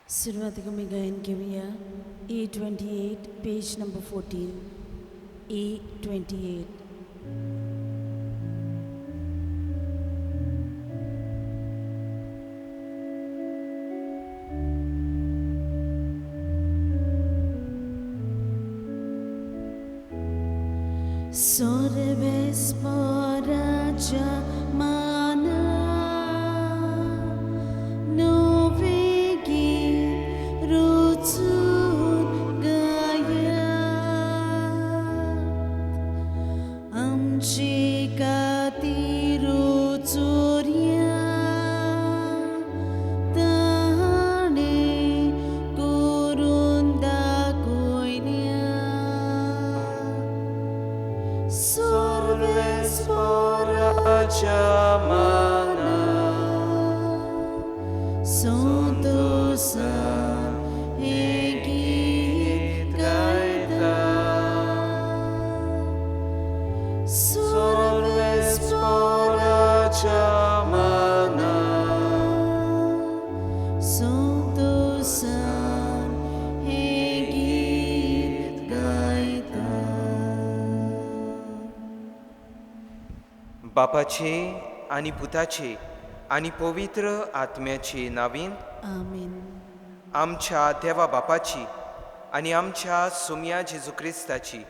सुरुवातीको मी गायन घेऊया A28 page number 14 A28. Sorves poraja mana novegi rutsun gaya amchi kati rutsurya tane kurunda koinya Sorves poraja mana Santosa egit gaita Sorves poraja mana Santosa egit gaita बापाचे आणि पुताचे आणि पवित्र आत्म्याचे नावीन आमीन. आमच्या देवा बापाची आणि आमच्या सुम्या जेजू क्रिस्ताची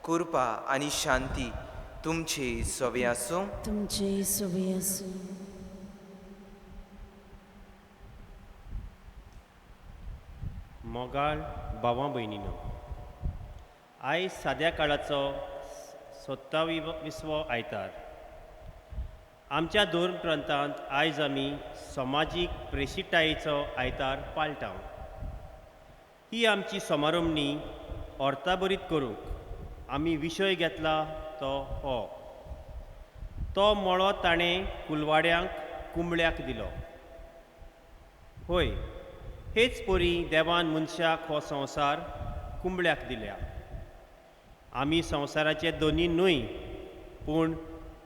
कृपा आणि शांती तुमचे सवे आसूं. तुमचे सोबे असो. मोगाळ भावां भयणीनो, आयज साद्या काळाचो 27वो आयतार. आमच्या दोन प्रांतांत आयज आमी समाजीक प्रेशिटायेचो आयतार पाळटाव. ही आमची समारंभणी ऑर्ताबरीत करूंक आमी विशय घेतला तो हो. तो मळो ताणें कुलवाड्यांक कुंबळ्याक दिलो. होय, हेच परी देवान मनशाक हो संवसार कुंबळ्याक दिल्या. आमी संवसाराचे दोनी न्हय, पूण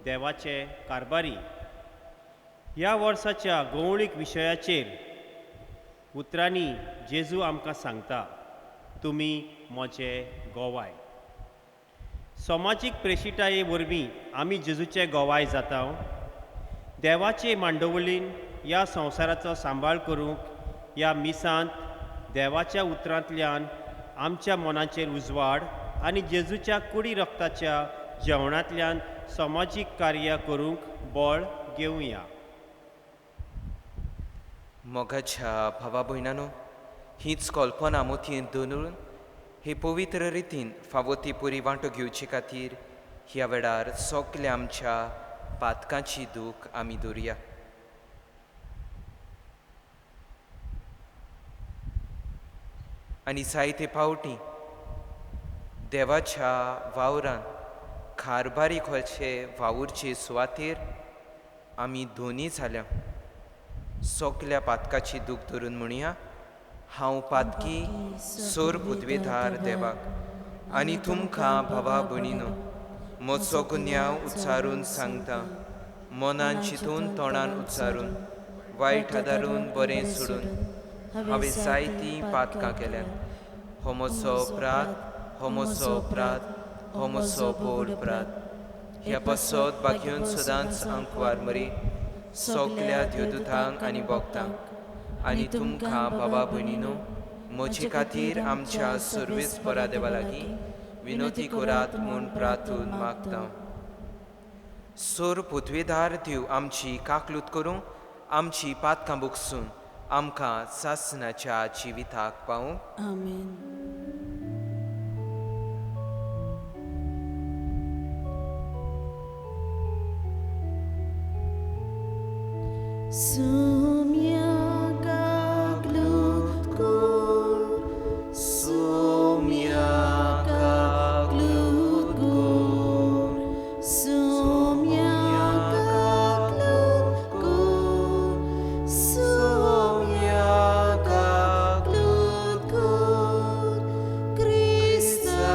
देवाचे कारबारी. ह्या वर्साच्या गवळीक विशयाचेर उतरांनी जेजू आमकां सांगता, तुमी म्हजे गोवाय. समाजीक प्रेशिटाये वरवीं आमी जेजूचे गोवाय जाता. देवाचे मांडवळीन ह्या संवसाराचो सांबाळ करूंक ह्या मिसांत देवाच्या उतरांतल्यान आमच्या मनाचेर उजवाड आनी जेजूच्या कुडी रक्ताच्या जेवणांतल्यान समाजीक कार्य करूंक बळ घेवया. मोगाच्या भावा भयणांनो, हीच कल्पना मोतयेंत दवरून हे पवित्र रितीन फावो ती पुरी वांटो घेवचे खातीर ह्या वेळार सगल्या आमच्या पातकांची दूख आमी दवरया. आनी जायते फावटी देवाच्या वावरान खारबारी खोलचे वावुरचे सुवातेर आमी दोनी जाल्या सगल्या पातकाची दूख धरून म्हणया, हांव पातकी सोर पुतवेधार देवाक आनी तुमकां भावा भयणीनो म्हजो गुन्यांव उच्चारून सांगता. मनान चिंतून तोंडान उच्चारून वायट आदारून बरें सोडून हांवें जायतीं पातकां केल्यात. हो म्हजो अपराध, हो म्हजो अपराध, हो म्हजो बोड अपराध. ह्या बसत बागेवन सदांच अंकवार मरी सगल्या द्योदूतांक आनी भक्तांक आनी तुमकां भावा भयणीनो म्हजे खातीर आमच्या सर्वेस बरा देवा लागीं विनोती करात म्हूण प्रार्थून मागता. सोर पुतवेदार देव आमची काकलूत करूं, आमची पातकां बुकसून आमकां सासणाच्या जिविताक पावूं. आमीन. Sumya kaklut kur, Sumya kaklut kur, Sumya kaklut kur, Sumya kaklut kur, Krista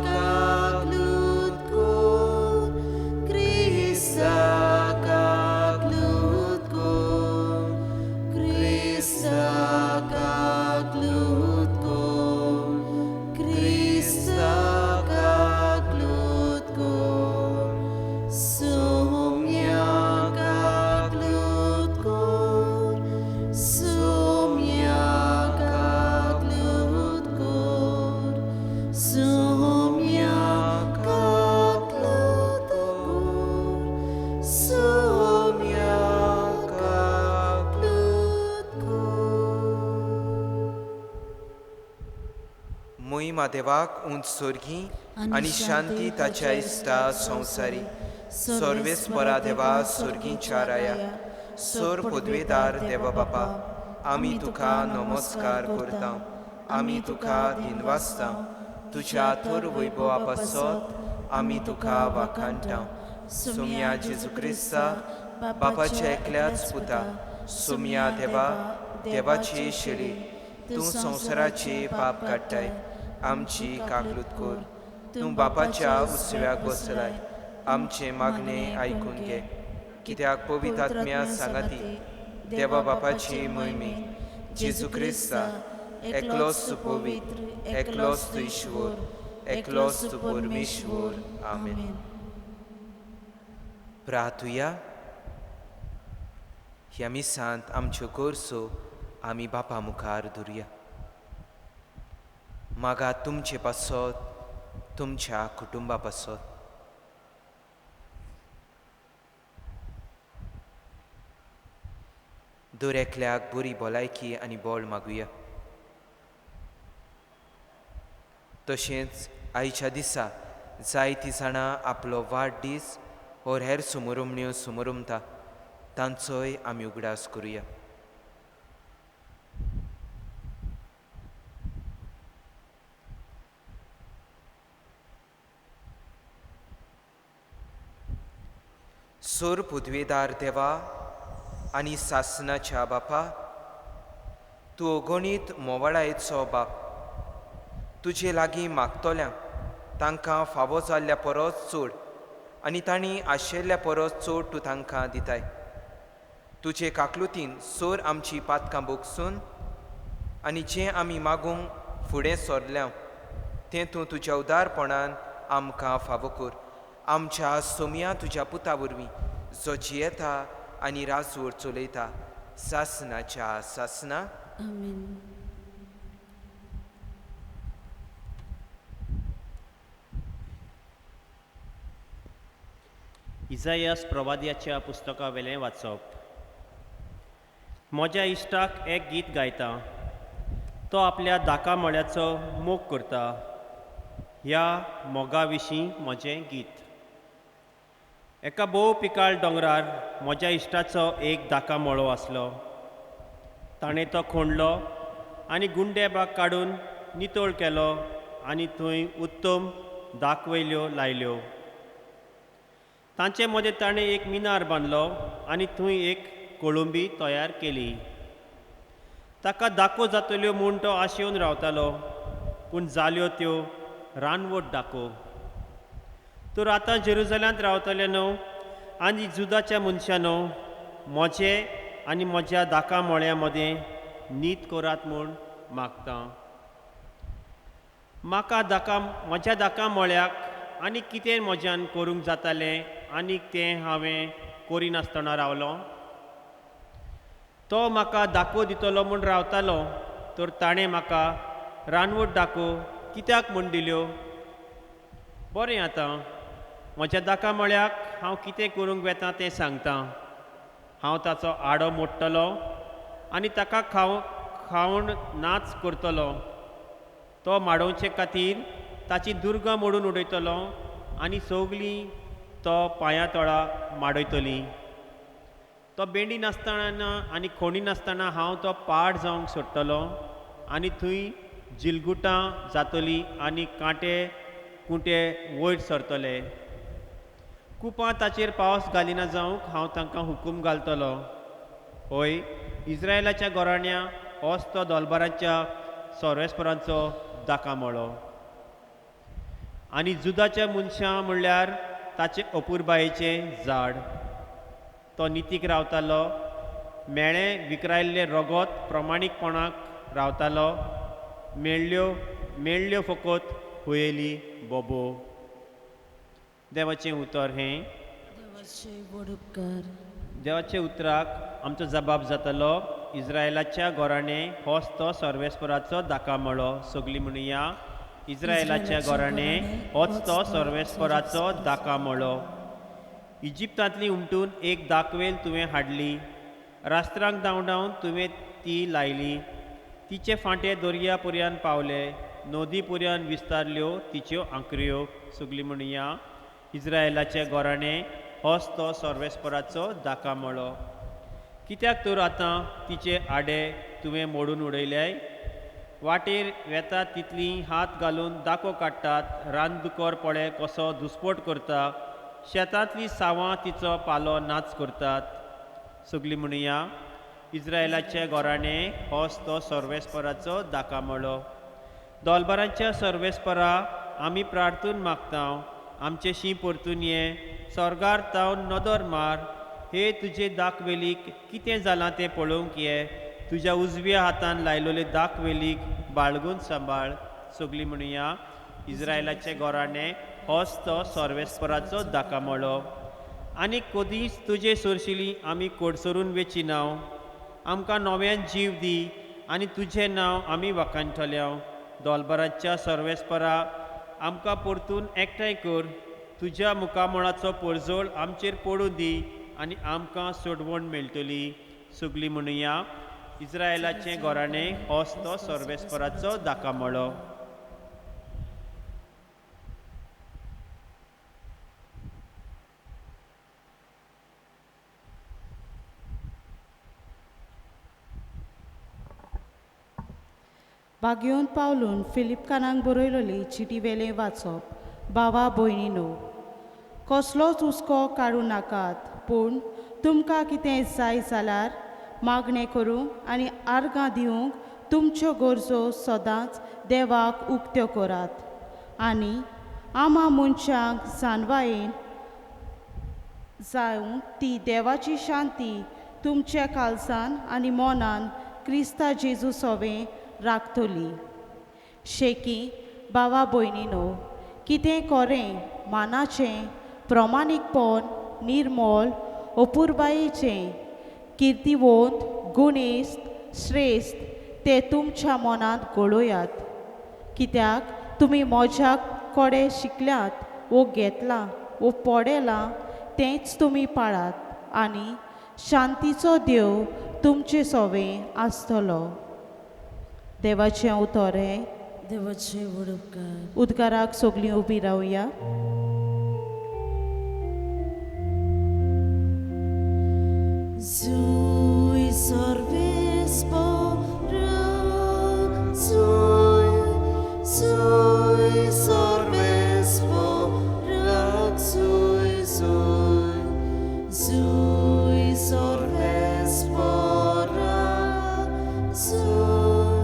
kaklut kur, Krista kaklut kur. मोहिमा देवाक उंच सोर्गी आनी शांती ताच्या इश्टा संवसारी. सर्वेस्परा देवा सोर्गीच्या राया, सोर पदवेदार देवा बापा, आमी तुका नमस्कार करता. आमी तुका दिनवासता. तुज्या थोर वैभवा पासत आमी तुका वाखाणटा. सोम्या जेजू क्रिस्ता, बापाच्या एकल्याच पुता, सोम्या देवा, देवाची शेळी, तूं संवसाराचे पाप काडटाय. आमची काकलूत कर. तूं बापाच्या उसव्याक बसलाय. आमचे मागणे आयकून घे. कित्याक पवित्र आत्म्या सांगाती, देवा बापाची मोहिमे, जेजू क्रिस्ता, एकलोच तूं पवित्र, एकलोच तूं ईश्वर, एकलोच तूं परमेश्वर. आमेन. प्रार्थुया. ह्या मिसांत आमच्यो गोरसो आमी बापा मुखार धरुया. मागात तुमचे पासत, तुमच्या कुटुंबा पासत. दर एकल्याक बरी भलायकी आनी बळ मागुया. तशेंच आयच्या दिसा जायतीं जाणां आपलो वाडदीस ओर हेर सुमरमण्यो सुमरमता, तांचोय आमी उगडास करुया. सोर पदवेदार देवा आनी सासनाच्या बापा, तूं अगणीत मोवाळायेचो बाप. तुजे लागीं मागतोल्यांक तांकां फावो जाल्ल्या परस चड आनी तांणी आशिल्ल्या परस चड तूं तांकां दिताय. तुजे काकलुतीन सोर आमची पातकां बोगसून आनी जें आमी मागूंक फुडें सरल्या तें तूं तुज्या उदारपणान आमकां फावो कर. आमच्या सोम्या तुज्या पुता वरवीं, जो जियेता आनी राजवट चलयता सासनाच्या सासना. आमेन. इजायास प्रवाद्याच्या पुस्तका वेलें वाचप. म्हज्या इश्टाक एक गीत गायता, तो आपल्या दाका मळ्याचो मोग करता. ह्या मोगा विशीं म्हजें गीत. एका भोव पिकाळ दोंगरार म्हज्या इश्टाचो एक दाका मळो आसलो. ताणें तो खणलो आनी गुंडे भाग काडून नितळ केलो आनी थंय उत्तम दाखवयल्यो लायल्यो. तांचे मदें ताणें एक मिनार बांदलो आनी थंय एक कोळंबी तयार केली. ताका दाको जातल्यो म्हूण तो आशेवन रावतालो, पूण जाल्यो त्यो रानवट दाको. तर आतां जेरुजल्यांत रावतले न्हू आनी जुदाच्या मनशांनो, म्हजें आनी म्हज्या दाका मळ्या मदें नीत करात म्हूण मागता. म्हज्या दाका मळ्याक आनी कितें म्हज्यान करूंक जातालें आनीक तें हांवें करिनासतना रावलो. तो म्हाका दाको दितलो म्हूण रावतालो, तर ताणें म्हाका रानवट दाको कित्याक म्हूण दिल्यो. बरें, आतां म्हज्या दाका मळ्याक हांव कितें करूंक वेता तें सांगता. हांव ताचो आडो मोडटलो आनी ताका खावून नाच करतलो. तो माडोवचे खातीर ताची दुर्गा मोडून उडयतलो आनी सगळीं तो पांयां तळा माडयतलीं. तो बेंडी नासतना आनी खोणी नासतना हांव तो पाड जावंक सोडटलो आनी थंय जिलगुटां जातलीं आनी कांटे कुंटे वयर सरतले. कुपां ताचेर पावस घालिना जावंक हांव तांकां हुकूम घालतलो. होय, इस्रायलाच्या गोराण्या, होच तो दोलबाराच्या सर्वेस्परांचो दाका मळो. आनी जुदाच्या मनशां म्हणल्यार ताचे अपुरबायेचें झाड. तो नितीक रावतालो, मेळ्ळें विकरायल्ले रगत प्रमाणीकपणाक रावतालो. मेळ्ळ्यो फकत हुयेली बोबो. देवाचें उतर हें. देवाचे व्हड उपकार. देवाच्या उतराक आमचो जबाब जातालो, इस्रायलाच्या गोराणे होच तो सर्वेस्पराचो दाका मळो. सगळीं म्हणुया, इस्रायलाच्या गोराणे होच तो सर्वेस्पराचो दाका मळो. इजिप्तांतली उमटून एक दाखवेल तुवें हाडली. रास्त्रांक धांवडावन तुवें ती लायली. तिचे फांटे दर्या पर्यंत पावले. नदी पुर्यान विस्तारल्यो तिच्यो आंकऱ्यो. सगळीं म्हणया इस्रायेलाचे गोराणे होच तो सर्वेस्पराचो दाका मळो. कित्याक तर आतां तिचे आडे तुवें मोडून उडयल्याय. वाटेर वेतात तितलीं हात घालून दाखो काडटात. रानदुकर पळे कसो दुस्पोट करता. शेतांतलीं सावां तिचो पालो नाच करतात. सगळीं म्हणया इस्रायेलाचे गोराणे होच तो सर्वेस्पराचो दाका मळो. दोलबारांच्या सर्वेस्परा आमी प्रार्थून मागता. आमचे शीं परतून ये. स्वर्गार तावन नदर मार. हे तुजे दाखवेलीक कितें जालां तें पळोवंक ये. तुज्या उजव्या हातान लायलोले दाखवेलीक बाळगून सांबाळ. सगळीं म्हणया इस्रायेलाचे गोराणे होच तो सर्वेस्पराचो दाका मळो. आनी कदींच तुजे सोरशिली आमी कोडसरून वेचिनाव. आमकां नव्यान जीव दी आनी तुजें नांव आमी वखाणटल्या. दोलबाराच्या सर्वेस्परा आमकां परतून एकठांय कर. तुज्या मुखामळाचो पडझोल आमचेर पडूं दी आनी आमकां सोडवण मेळटली. सगळीं म्हणया इस्रायेलाचे गोराणे होच तो सर्वेस्पराचो दाका मळो. बागयोन पावलून फिलिपकानांक बरयलोली चिटी वेलें वाचप. भावा भयणीनो, कसलोच हुस्को काडूं नाकात, पूण तुमकां कितें जाय जाल्यार मागणें करूं आनी आर्गां दिवंक तुमच्यो गरजो सदांच देवाक उक्त्यो करात. आनी आमा मनशांक जानवायेन जावं ती देवाची शांती तुमच्या काळजान आनी मनान क्रिस्ता जेजू सोवें राखतली. शेकी भावा भयणीनो, कितें खरें, मानाचें, प्रमाणीकपण, निर्मोल, अपुरबायेचें, किर्तिवंत, गुणेस्त, श्रेश्ठ तें तुमच्या मनांत घडोवयात. कित्याक तुमी म्हज्याक कोडे शिकल्यात वो घेतला वो पडेला तेंच तुमी पाळात आनी शांतीचो देव तुमचे सोवें आसतलो. देवाचें उतोरें. देवाचे वडोपकार. उद्गाराक सगळीं उबी रावया. Zui sorvespora, zui, zui sorvespora, zui, zui, zui sorvespora, zui,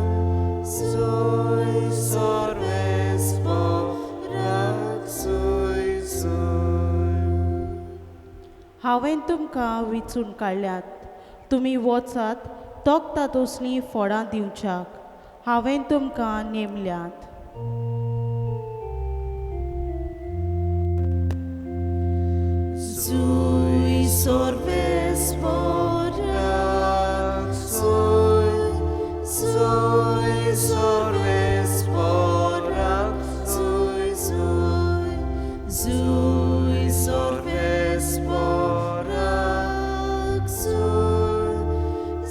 zui sorvespora, zui, zui. हांवें तुमकां विचून काडल्यात. तुमी वचात तोखता तसलीं फळां दिवच्याक. हांवें तुमकां नेमल्यात. Zui sorvespora, zui, zui sorvespora, zui, zui, zui sorvespora, zui,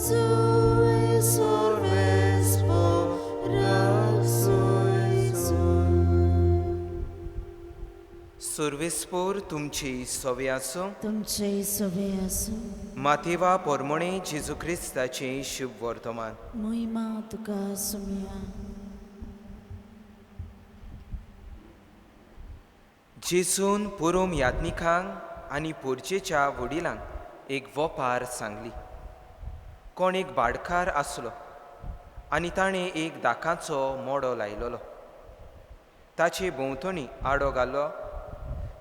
zui sorvespora, zui, zui. सर्वेस्पोर तुमची सोवे आसूं. तुमचे सवे आसूं. माथेवा पोरमोणे जेजू क्रिस्ताचें शुभ वर्तमान. महिमा तुका सुमया. जेजून पुरोम यात्निकांक आनी पोरचेच्या वडिलांक एक वोपार सांगली. कोण एक भाडकार आसलो आनी ताणें एक दाकाचो मोडो लायलोलो. ताचे भोंवतणी आडो घालो.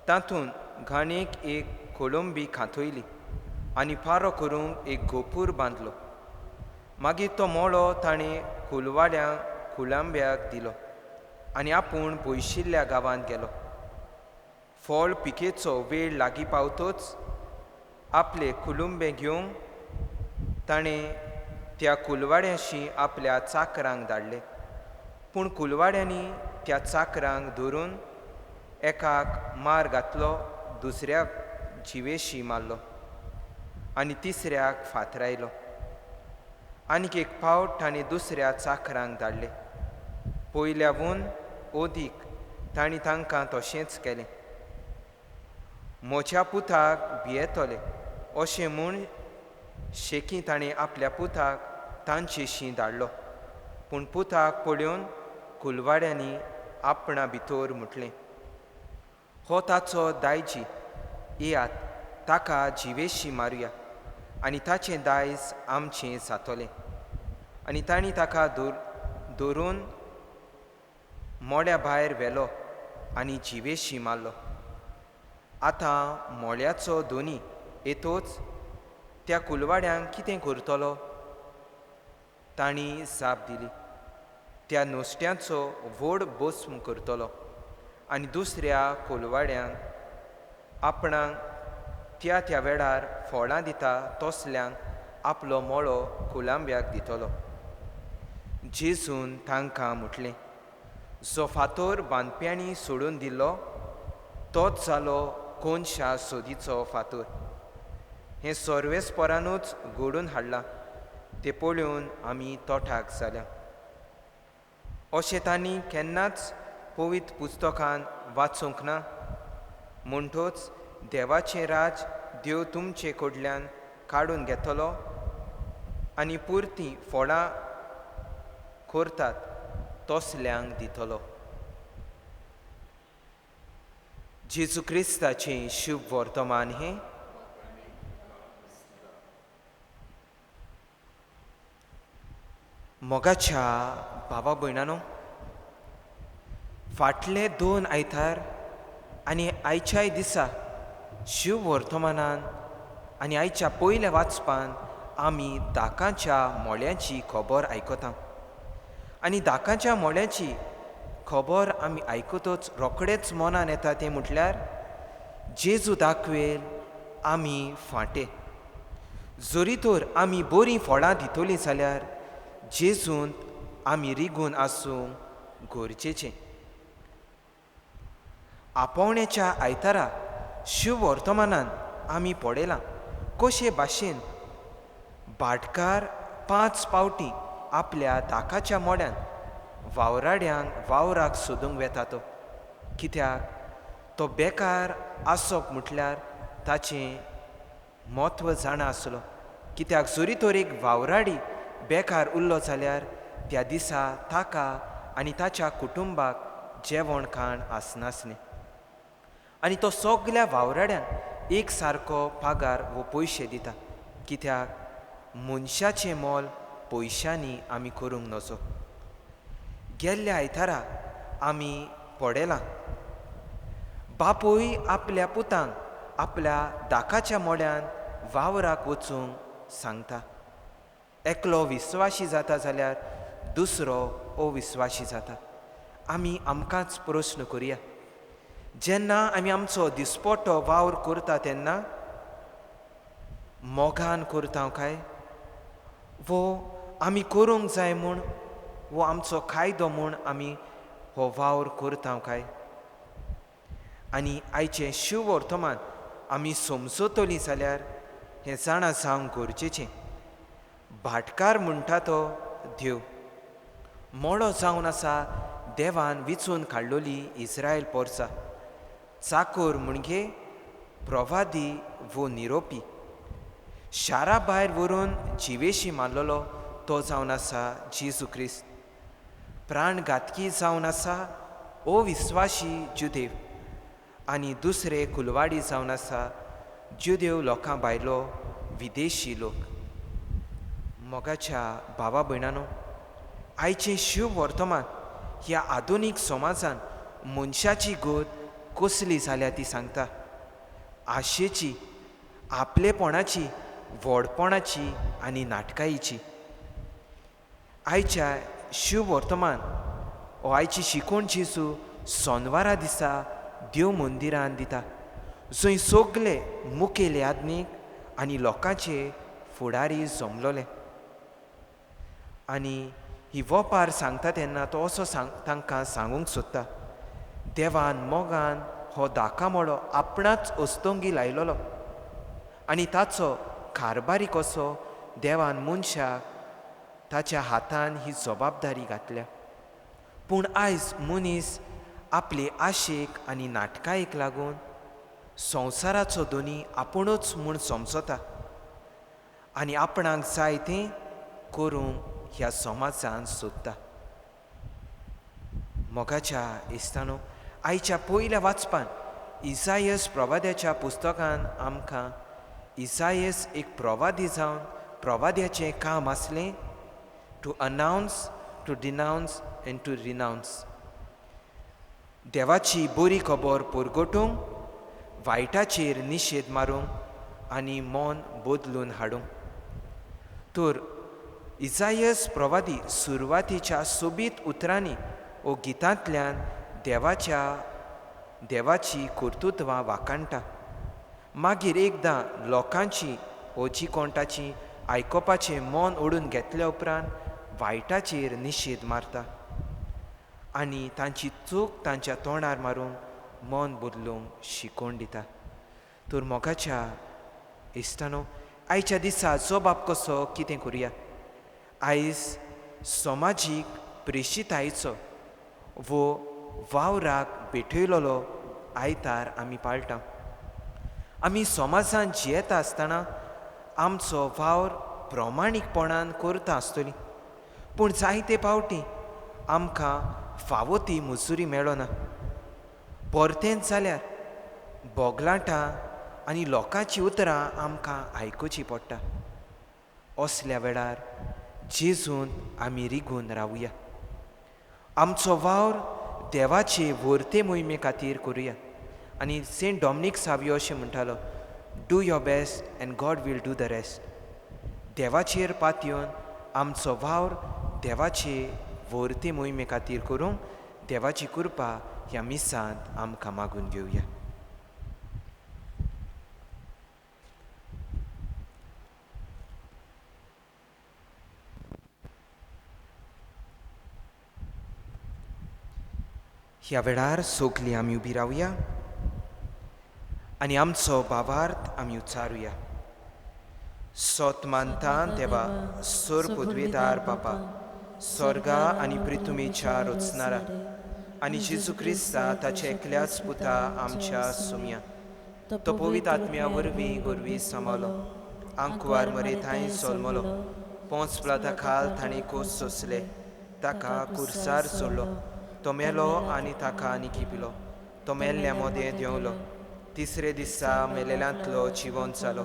तातूंत घाणेक एक कोळंबी खांतयली आनी पारो करूंक एक गोपूर बांदलो. मागीर तो मोडो ताणें कुलवाड्यांक कुळांब्याक दिलो आनी आपूण पयशिल्ल्या गांवांत गेलो. फळ पिकेचो वेळ लागीं पावतोच आपले कुलुंबे घेवंक ताणें त्या कुलवाड्याशी आपल्या चाकरांक धाडले. पूण कुलवाड्यांनी त्या चाकरांक धरून एकाक मार घातलो, दुसऱ्याक जिवेशी मारलो आनी तिसऱ्याक फातरायलो. आनीक एक फावट ताणें दुसऱ्या चाकरांक धाडले. पयल्यावून ओदीक तांणी तांकां तशेंच केलें. म्हज्या पुताक भियेतले अशें म्हूण शेकी ताणें आपल्या पुताक तांचेशी धाडलो. पूण पुताक पळोवन कुलवाड्यांनी आपणा भितर म्हटलें, हो ताचो दायजी, येयात ताका जिवेशी मारुया आनी ताचें दायज आमचें जातलें. आनी तांणी ताका धरून मोड्या भायर व्हेलो आनी जिवेशी मारलो. आतां मोळ्याचो दोनी येतोच त्या कुलवाड्यांक कितें करतलो? तांणी जाप दिली, त्या नुस्त्याचो व्हड भस्म करतलो आनी दुसऱ्या कुलवाड्यांक आपणाक त्या वेळार फळां दिता तसल्यांक आपलो मोळो कुलांब्याक दितलो. जेजून तांकां म्हटलें, जो फातर बांदप्यांनी सोडून दिल्लो तोच जालो कोनशा सोदीचो फातर. हें सर्वेस्परानूच घडून हाडलां तें पळोवन आमी तोठाक जाल्या. अशें तांणी केन्नाच पवित्र पुस्तकांत वाचूंक ना. म्हणटच देवाचें राज देव तुमचे कडल्यान काडून घेतलो आनी पुर्ती फळां करतात तसल्यांक दितलो. जेजू क्रिस्ताचें शुभ वर्तमान हें. मोगाच्या भावा भयणांनो, फाटले 2 आयतार आनी आयच्याय दिसा शुभ वर्तमानान आनी आयच्या पयल्या वाचपान आमी दाकांच्या मोळ्याची खबर आयकता. आनी दाकांच्या मोळ्याची खबर आमी आयकतच रोखडेच मनान येता तें म्हटल्यार जेजू दाखवेल आमी फाटें. जरी तर आमी बरीं फळां दितलीं जाल्यार जेजूंत आमी रिगून आसूंक गरजेचें. आपोवण्याच्या आयतारा शुभ वर्तमानान आमी पळयलां कशे भाशेन भाटकार 5 पावटी आपल्या दाकाच्या मोड्यान वावराड्यांक वावराक सोदूंक वेता तो. कित्याक तो बेकार आसप म्हटल्यार ताचें म्हत्व जाणा आसलो. कित्याक जरी तर एक वावराडी बेकार उरलो जाल्यार त्या दिसा ताका आनी ताच्या कुटुंबाक जेवण खाण आसनासलें. आनी तो सगल्या वावराड्यांक एक सारको पागार वो पयशे दिता. कित्याक मनशाचें मोल पयशांनी आमी करूंक नजो. गेल्ल्या आयतारा आमी पळयलां बापूय आपल्या पुतांक आपल्या दाकाच्या मोड्यान वावराक वचूंक सांगता. एकलो विस्वाशी जाता जाल्यार दुसरो अविस्वाशी जाता. आमी आमकांच प्रस्न करुया, जेन्ना आमी आमचो दिसपट्टो वावर करता तेन्ना मोगान करता काय वो आमी करूंक जाय म्हूण वो आमचो कायदो म्हूण आमी हो वावर करता काय? आनी आयचें शुभ वर्तमान आमी समजतलीं जाल्यार हें जाणा जावंक गरजेचें. भाटकार म्हणटा तो देव. मोडो जावन आसा देवान विचून काडलोली इस्रायल पोरसां. चाकर म्हणजे प्रवादी वो निरोपी. शारा भायर व्हरून जिवेशी मारलेलो तो जावन आसा जेजू क्रिस्त. प्राणघातकी जावन आसा अविस्वाशी जुदेव आनी दुसरे कुलवाडी जावन आसा जुदेव लोकां भायलो विदेशी लोक. मोगाच्या भावा भयणांनो, आयचें शुभ वर्तमान ह्या आधुनीक समाजान मनशाची गोत कसली जाल्या ती सांगता. आशेची, आपलेपणाची, व्हडपणाची आनी नाटकायेची. आयच्या शुभ वर्तमान हो आयची शिकवण जेजू सोनवारा दिसा देव मंदिरान दिता, जंय सगळे मुखेल याज्ञीक आनी लोकांचे फुडारी जमलोले. आनी ही वोपार सांगता तेन्ना तो असो तांकां सांगूंक सोदता, देवान मोगान हो दाकामोळो आपणाच अस्तोंगी लायलोलो आनी ताचो कारबारी कसो देवान मनशाक ताच्या हातान ही जबाबदारी घातल्या. पूण आयज मनीस आपले आशेक आनी नाटकायेक लागून संवसाराचो दोनी आपुणूच म्हूण समजता आनी आपणाक जाय तें करूंक ह्या समाजान सोदता. मोगाच्या इस्तानो, आयच्या पयल्या वाचपान इसायस प्रवाद्याच्या पुस्तकान आमकां इसायस एक प्रवादी जावन प्रवाद्याचें काम आसलें टू अनावन्स, टू डिनावन्स एंड टू रिनावन्स. देवाची बरी खबर परगटूंक, वायटाचेर निशेध मारूंक आनी मन बदलून हाडूंक. तर इसायस प्रवादी सुरवातीच्या सोबीत उतरांनी ओ गितांतल्यान देवाची कर्तुत्वां वाखाणटा. मागीर एकदां लोकांची ओची कोंटाची आयकोपाचें मन ओडून घेतल्या उपरांत वायटाचेर निशेध मारता आनी तांची चूक तांच्या तोंडार मारूंक मन बदलूंक शिकोवन दिता. तर मोगाच्या इश्टानो, आयच्या दिसा जो बाप कसो कितें करुया. आयज समाजीक प्रेशितायेचो वो वावराक भेटयलोलो आयतार आमी पाळटा. आमी समाजान जियेता आसतना आमचो वावर प्रमाणीकपणान करता आसतली, पूण जायते फावटी आमकां फावो ती मजुरी मेळना. परतेंच जाल्यार बोगलाटां आनी लोकांची उतरां आमकां आयकुची पडटा. असल्या वेळार जेजून आमी रिगून रावया. आमचो वावर देवाचे वर्ते मोहिमे खातीर करुया. आनी सेंट डॉमिनीक सावियो अशें म्हणटालो, do your best and God will do the rest. देवाचेर पातयेवन आमचो वावर देवाचे वर्ते मोहिमे खातीर करूंक देवाची कृपा ह्या मिसांत आमकां मागून घेवया. ह्या वेळार सोगलीं आमी उबी रावया आनी आमचो भावार्थ आमी उच्चारुया. सोत मानता देवा, सोर पदवेदार बापा, स्वर्गा आनी पृथ्वीच्या रचणारा आनी जेजू क्रिस्ता ताच्या एकल्याच पुता आमच्या सुम्या, तो पवित्र आत्म्या वरवीं गोरवीं सांबाळलो, आंकुवार मरे थंय सोलमलो, पोंच प्लाता खाल ताणें कोस सोंसले, ताका कुर्सार सोडलो, तो मेलो आनी ताका निखिपिलो, तो मेल्ल्या मोदें देंवलो, तिसरे दिसा मेलेल्यांतलो जिवंत जालो,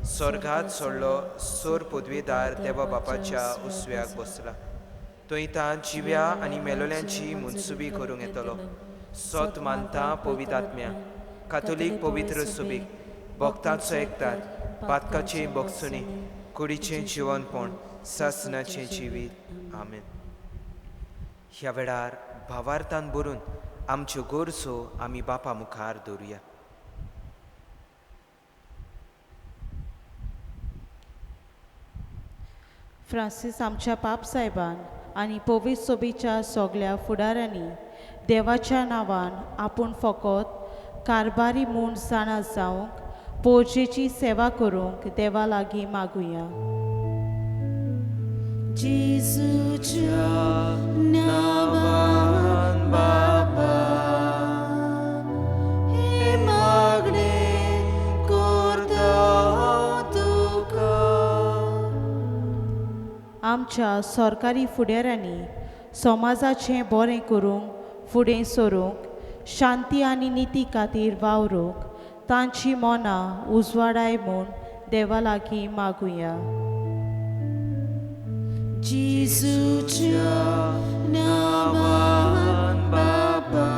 स्वर्गांत सोडलो, सोर पदवेदार देवा बापाच्या उजव्याक बसला, तो इतां जिव्या आनी मेलोल्यांची मुनसुबी करूंक येतलो. सोत मानता पवित्र आत्म्या, कातोलीक पवित्र सुबीक, भक्तांचो एकतात, पातकाची भोगसुणी, कुडीचें जिवनपण, सासणाचें जिवीत. आमेन. ह्या वेळार भावार्थान बरून आमच्यो गोरजो आमी बापा मुखार दवरुया. फ्रांसीस आमच्या पाप साहेबान आनी पवित्र सोबीच्या सोगल्या फुडाऱ्यांनी देवाच्या नांवान आपूण फकत कारबारी म्हूण जाणा जावंक पोरजेची सेवा करूंक देवा लागीं मागुया. जेजूच्या नांवान बापा, हे मागणें करता तुका. आमच्या सरकारी फुडाऱ्यांनी समाजाचें बरें करूंक फुडें सरूंक शांती आनी निती खातीर वावरूंक तांची मनां उजवाडाय म्हूण देवा लागीं मागुया. जेजूच्या नांवान बापा,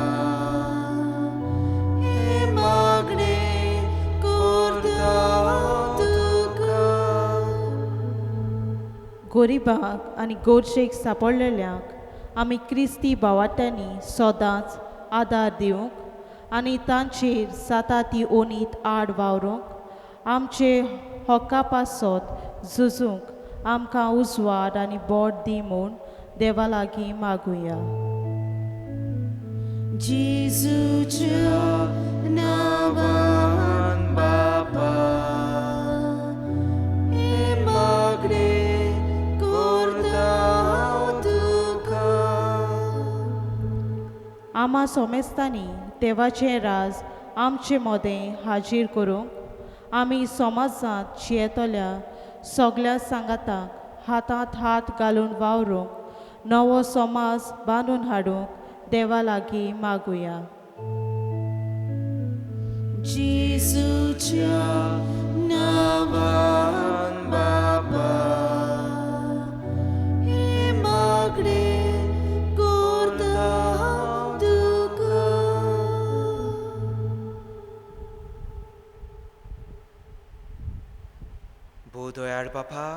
हे मागणें करता तुका. गरिबांक आनी गोरजेक सांपडलेल्यांक आमी क्रिस्ती भावार्थ्यांनी सदांच आदार दिवंक आनी तांचेर जाता ती ओनीत आड वावरूंक आमचे हक्का पासत झुजूंक आमकां उजवाड आनी बोट दी म्हूण देवा लागीं मागुया. जेजूच्या नांवान बापा, हे मागणें करता तुका. आमा सोमेस्तांनी देवाचें राज आमचे मोदें हाजीर करूंक आमी समाजांत जियेतल्या सगल्या सांगाताक हातांत हात घालून वावरूंक नवो समाज बांदून हाडूंक देवा लागीं मागुया. जेजूच्या नांवान बाबा हे मागणें करता तुका. भोव दोयाळ बापा,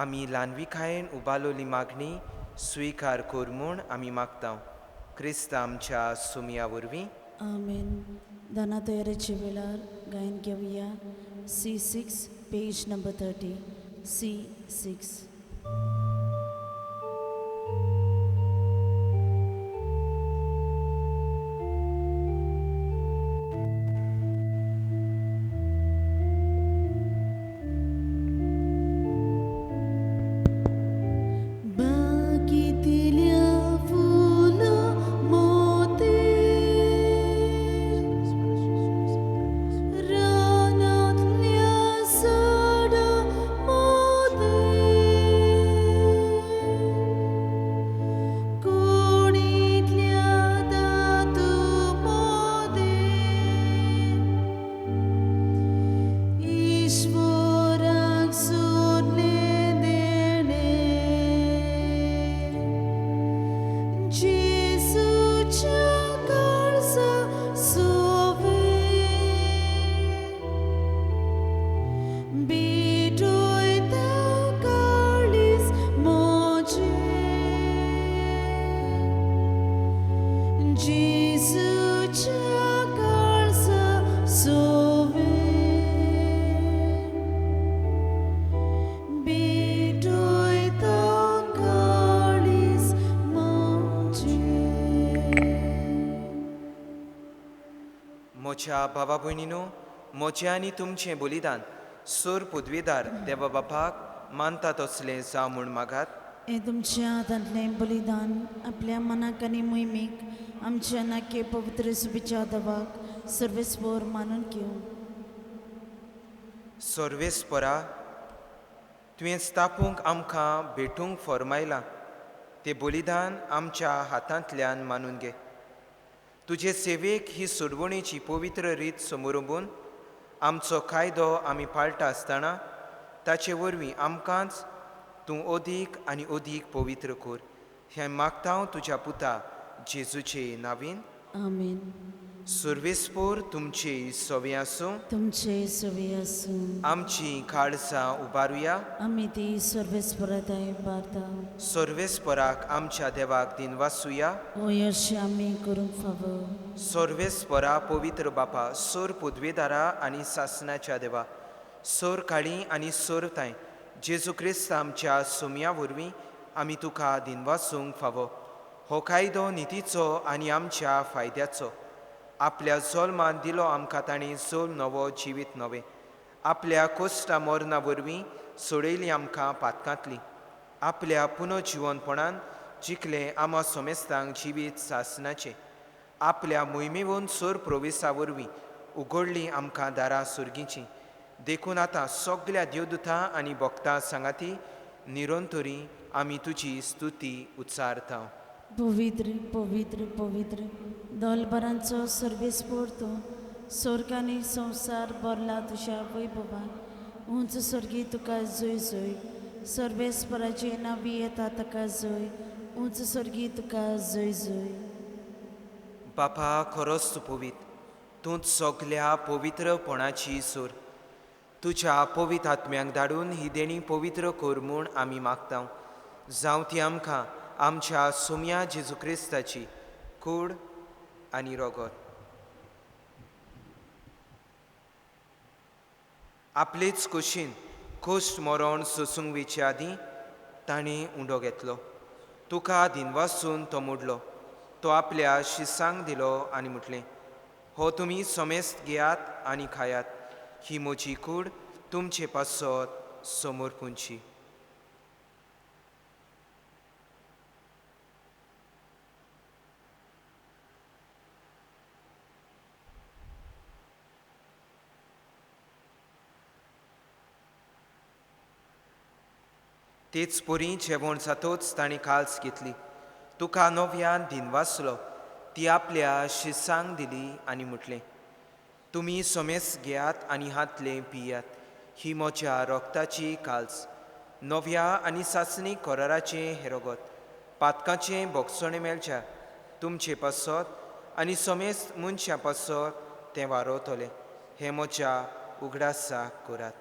आमी ल्हानविकायेन उबालोली मागणी स्विकार कोर म्हूण आमी मागता. क्रिस्त आमच्या सुमया वरवीं. आमेन. दाना तयारेचे वेळार गायन घेवया. C6 page number 30. C6. बागेतल्या फुलां मोती रानांतल्या झाडां मोती कोणींतल्या दातू मोती ईश्वराक सोडलें देणे जेजूच्या काळजा सोवे बेटोयता काळीज मोजे जेजूच्या काळजा सोवे बेटोयता काळीज मोजे. म्हज्या भावा भयणीनो, म्हजें आनी तुमचें बलिदान सोर पदवीदार देवा बापाक मानता तसलें जावं म्हूण मागात. हे तुमच्या हातांतलें बलिदान आपल्या मनाक आनी मोहिमेक आमच्या नाके पवित्र सुबेच्या देवाक सर्वेस्पर मानून घेवं. सर्वेस्परा, तुवें स्थापूंक आमकां भेटूंक फरमायलां तें बलिदान आमच्या हातांतल्यान मानून घे. तुजे सेवेक ही सोडवणेची पवित्र रीत समोरून आमचो कायदो आमी पाळटा आसतना ताचे वरवीं आमकांच तूं अदीक आनी अदीक पवित्र कर. हें मागता हांव तुज्या पुता जेजूचे नांवीन. आमेन. सर्वेस्पर तुमचे सवे आसूं. तुमचे सवे आसूं. आमची काळजां उबारुया. आमी ती सर्वेस्पराताय बारता. सर्वेस्पराक आमच्या देवाक दिनवासुया. हो यश आमी करूंक फावो. सर्वेस्परा पवित्र बापा, सोर पदवेदारा आनी सासणाच्या देवा, सोर काळी आनी सोर ताय जेजू क्रिस्त आमच्या सुमया वरवीं आमी तुका दिनवासूंक फावो. हो कायदो नितीचो आनी आमच्या फायद्याचो. आपल्या जल्मान दिलो आमकां ताणें जोल नवो जिवीत नवें. आपल्या कोश्टा मरणा वरवीं सोडयली आमकां पातकांतली. आपल्या पुनर्जिवनपणान जिखलें आमा सोमेस्तांक जिवीत सासणाचें. आपल्या मोहिमेवून सोर प्रोवेसा वरवीं उगडलीं आमकां दारां सुर्गीचीं. देखून आतां सगल्या देवदुतां आनी भक्तां सांगाती निरंतरी आमी तुजी स्तुती उच्चारता. पवित्र पवित्र पवित्र दोलबरांचो सर्वेस्पर तूं स्वर्गांनी संवसार भरला तुज्या वैभवान. उंच सर्गी तुका जय जय. सर्वेस्पराचे नांवी येता ताका जय. उंच सर्गी तुका जय जय. बापा, खरोच तूं पवित्र. तूंच सगल्या पवित्रपणाची सोर. तुज्या पवित्र आत्म्याक धाडून ही देणी पवित्र कर म्हूण आमी मागता. जावं ती आमकां आमच्या सुमया जेजू क्रिस्ताची कूड आनी रगत. आपलेच कुशीन कोश्ट मरण सोसूंक वेचे आदीं ताणें उंडो घेतलो. तुका दिनवासून तो मोडलो. तो आपल्या शिसांक दिलो आनी म्हटलें, हो तुमी समेस्त घेयात आनी खायात. ही म्हजी कूड तुमचे पासत समोर पुंची. तेच पोरी जेवण जातोच ताणी काल्स घेतली. तुका नव्यान दिनवासलो ती आपल्या शिसांक दिली आनी म्हटलें, तुमी सोमेस घेयात आनी हातले पियात. ही म्हज्या रोगताची काल्स. नव्या आनी सासणी कोराराचें हें रगत. पातकाचें बोगसणें मेळच्या तुमचे पासत आनी सोमेस मनशां पासत तें वारोतलें. हें म्हज्या उगडासाक करात.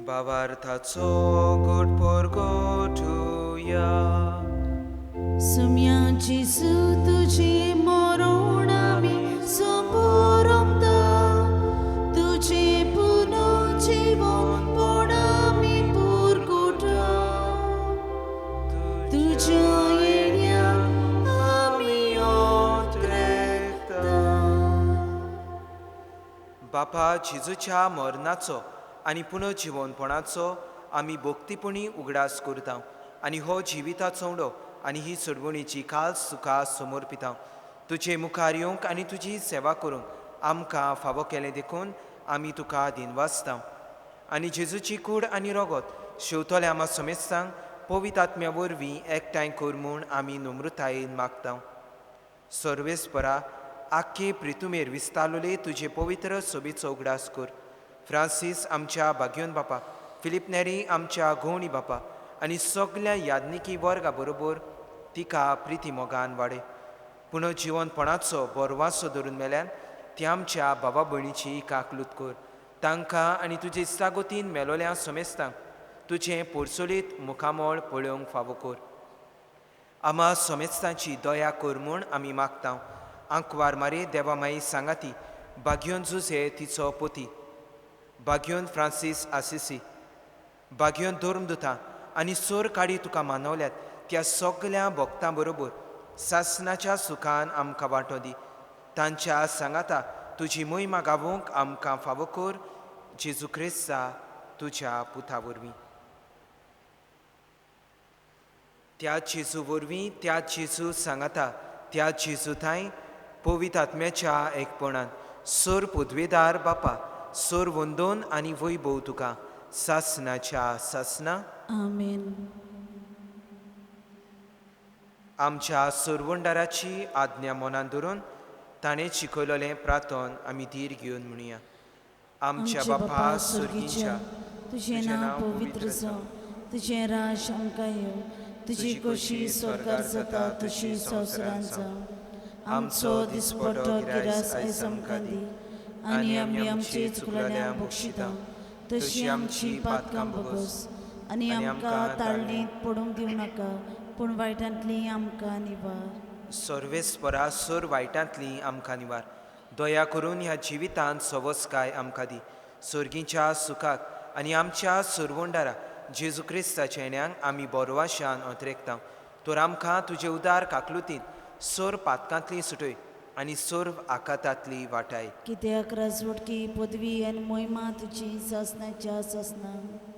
भावार्थाचो गोड पोरगोठुया. सुम्या जेजू तुझे मरण आमी सोंपोरमता, तुझे पुनर्जीवन आमी पुरगोटा, तुझ्या येण्याक आमी ओत्रेकता. बापा जेजूच्या मरणाचो आनी पुनर्जीवनपणाचो आमी भोक्तीपणी उगडास करता आनी हो जिविताचो उडो आनी ही सोडवणीची काल्स तुका समर्पिता. तुजे मुखार येवंक आनी तुजी सेवा करूंक आमकां फावो केलें देखून आमी तुका दिनवासता. आनी जेजूची कूड आनी रगत शेवतल्या आमा समेस्तांक पवित्र आत्म्या वरवीं एकठांय कर म्हूण आमी नम्रतायेन मागता. सर्वेस्परा आख्खे प्रितुमेर विस्तारलोले तुजे पवित्र सोबेचो उगडास कर. फ्रांसीस आमच्या भाग्योन बापा, फिलिप नेरी आमच्या घोवणी बापा आनी सगल्या यादनिकी वर्गा बरोबर तिका प्रिती मोगान वाडय. पुनर्जीवनपणाचो बोरवासो धरून मेल्यान ती आमच्या भावा भयणीची काकलूत कर. तांकां आनी तुजे इश्टागोतीन मेलोल्या समेस्तांक तुजें पोरसोलीत मुखामोळ पळोवंक फावो कर. आमा समेस्तांची दया कर म्हूण आमी मागता. आंकवार मारे देवामाई सांगाती, भाग्योन जुझे तिचो पोती, भाग्योन फ्रांसीस आसिसी, भाग्योन धर्मदुतां आनी सोर काडी तुका मानवल्यात त्या सगल्या भक्तां बरोबर सासणाच्या सुखान आमकां वांटो दी. तांच्या सांगाता तुजी मोहिमा गावूंक आमकां फावो कर. जेजू क्रिस्ता तुज्या पुता वरवीं. त्या जेजू वरवीं त्या जेजू सांगाता त्या जेजू थंय पवित्र आत्म्याच्या एकपणान सोर पदवेदार बापा, सोर वंदोन आनी वैभव तुका सासणाच्या सासना. आमेन. आमच्या सोरवंडाराची आज्ञा मनान धरून ताणें शिकयलोलें प्रार्थन आमी धीर घेवन म्हणुया. आमच्या बापा सुर्गीच्या, तुझें नांव पवित्र जावं, तुझें राज आमकां येवं, तुजी कशी स्वर्गार जाता तशी संवसारांत जावं. आमचो दिसपट्टो गिरास आयज आमकां दी आनी आमी आमची चुकलेल्यांक बक्षिता तशी आमची पातकां बगस आनी आमकां ताळणेंत पडूंक दिवं नाका, पूण वायटांतली आमकां निवार. सर्वेस्परा सोर वायटांतली आमकां निवार. दया करून ह्या जिवितांत सवस्काय आमकां दी. सर्गीच्या सुखाक आनी आमच्या सोरवंडारा जेजू क्रिस्ताच्या येण्याक आमी बोरवाशान ओतरेकता. तर आमकां तुजे उदार काकलुतीन सोर पातकांतली सुटय आनी सोर आकातांतली वाटाय. कित्याक राजवटकी पदवी आनी मोहिमा तुजी सासणाच्या सासना.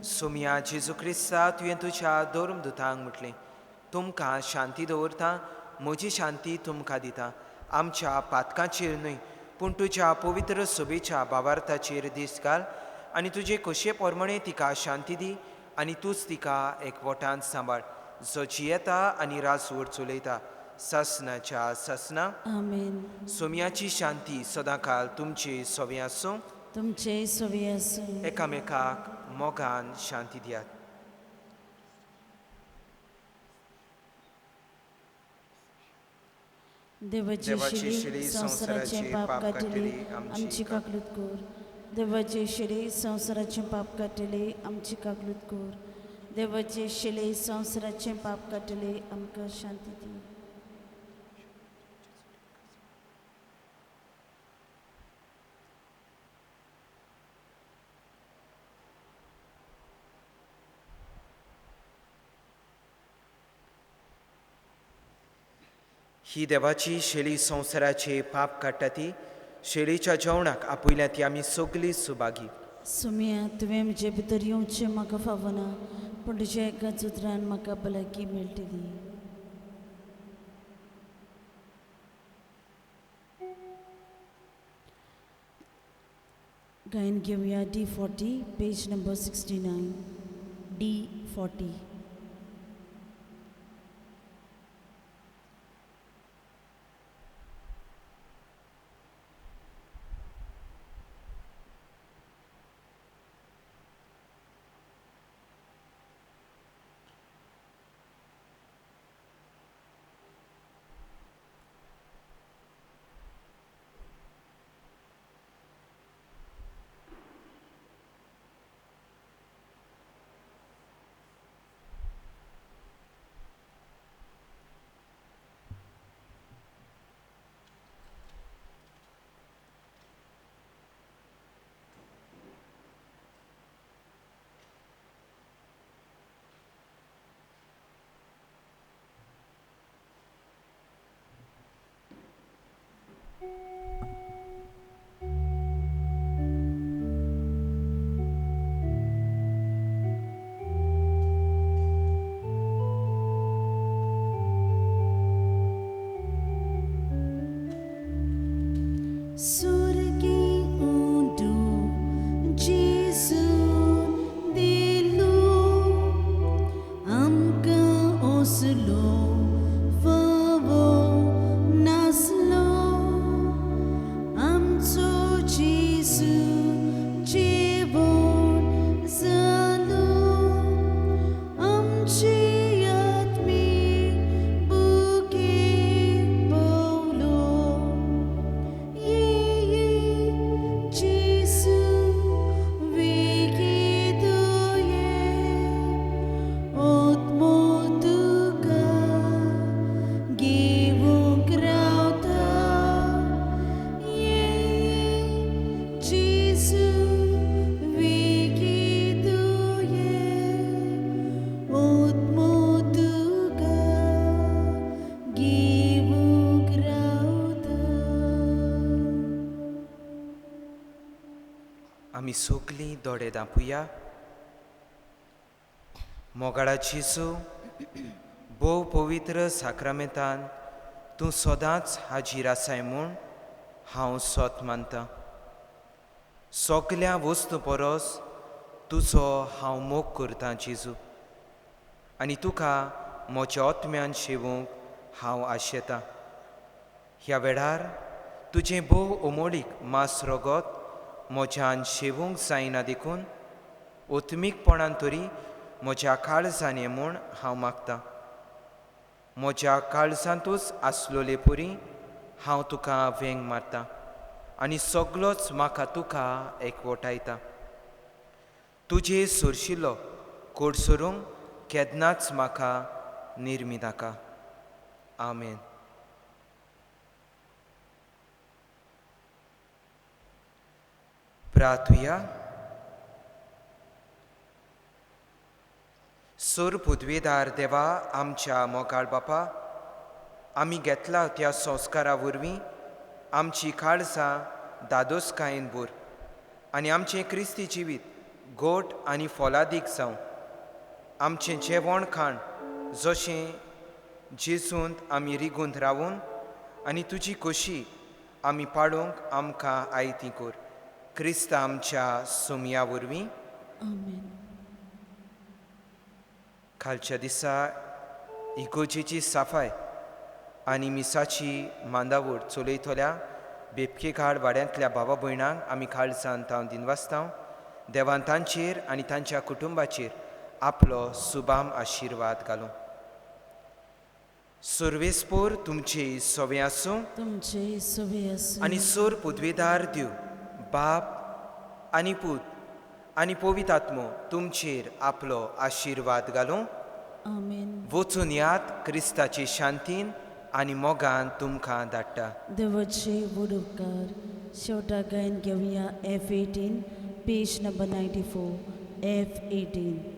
सोम्या जेजू क्रिस्ता तुवें तुज्या धर्मदुतांक म्हटलें, तुमकां शांती दवरता, म्हजी शांती तुमकां दिता. आमच्या पातकांचेर न्हय पूण तुज्या पवित्र सोबेच्या भावार्थाचेर दीस घाल आनी तुजे कशे पोरमणे तिका शांती दी आनी तूंच तिका एकवटान सांबाळ, जो जियेता आनी राजवट चलयता सासणाच्या सासना. आमेन. सोम्याची शांती सदांकाल तुमचे सोबे आसूं. तुमचे सोबे आसूं. एकामेकाक मोगान शांती दियात. देवाची शिडी संवसाराचे पाप काटिले आमची काकलूत कर. देवाचे शिडी संवसाराचे पाप काटिले आमची काकलूत कर. देवाचे शिडी संवसाराचे पाप काटिले आमकां शांती दी. ही देवाची शेळी संवसाराचे पाप काडटा ती शेळीच्या जेवणाक आपयल्या ती आमी सगळी सुभागी. सुम्या तुवें म्हजे भितर येवचें म्हाका फावना पूण तुज्या एकाच उतरान म्हाका भलायकी मेळटली. गायन घेवया D40 page number 69. D40. Surgi undu Jesu dilu amka oslo favo naslo amcho Jesu jevon zalu amchi atmi buke paulo Jesu wikiduye otmotuka givu grauta Jesu wikiduye otmotuka givu grauta. आमी सगळीं दोळे धांपुया. मोगाळा जेसू, भोव पवित्र साक्रामेंतान तूं सदांच हाजीर आसाय म्हूण हांव सोत मानतां. सगल्या वस्तू परस तुजो हांव मोग करतां जेजू, आनी तुका म्हज्या आत्म्यान शेवूंक हांव आशेतां. ह्या वेळार तुजें भोव अमोलीक मास रगत म्हज्यान शेवूंक जायना देखून ओत्मीकपणान तरी म्हज्या काळजान ये म्हूण हांव मागतां. म्हज्या काळजांतूच आसलोले परी हांव तुका वेंग मारतां आनी सगळोच म्हाका तुका एकवटायता. तुजे सोरशिल्लो कोड सोरूंक केन्नाच म्हाका निर्मी नाका. आमेन. प्रार्थुया. सोर पृथ्वीदार देवा आमच्या मोगाळ बापा, आमी घेतला त्या संस्कारा वरवीं आमची काळजां दादोसकायेन भर आनी आमचें क्रिस्ती जिवीत गोड आनी फोलादीक जावं. आमचें जेवण खाण जशें जेजूंत आमी रिगूंत रावून आनी तुजी खोशी आमी पाळूंक आमकां आयती कर. क्रिस्त आमच्या सुमया वरवीं. आमेन. कालच्या दिसा इगोजेची साफाय आनी मिसाची मांदावळ चलयतल्या बेपकेकाड वाड्यांतल्या भावा भयणांक आमी काळजान हांव दिनवासतां. देवान तांचेर आनी तांच्या कुटुंबाचेर आपलो सुबाम आशिर्वाद घालूं. सर्वेस्पोर तुमचे सोवे आसूं तुमचे सोवे आसूं आनी सोर पदवेदार दिव बाप आनी पूत आनी पवित्र आत्मो तुमचेर आपलो आशिर्वाद घालूं. आमेन. वचून यात क्रिस्ताचे शांतीन आनी मोगान तुमकां धाडटा. देवाचे व्हड उपकार. शेवटाक गायन घेवया F18 पेज नंबर 94. F18.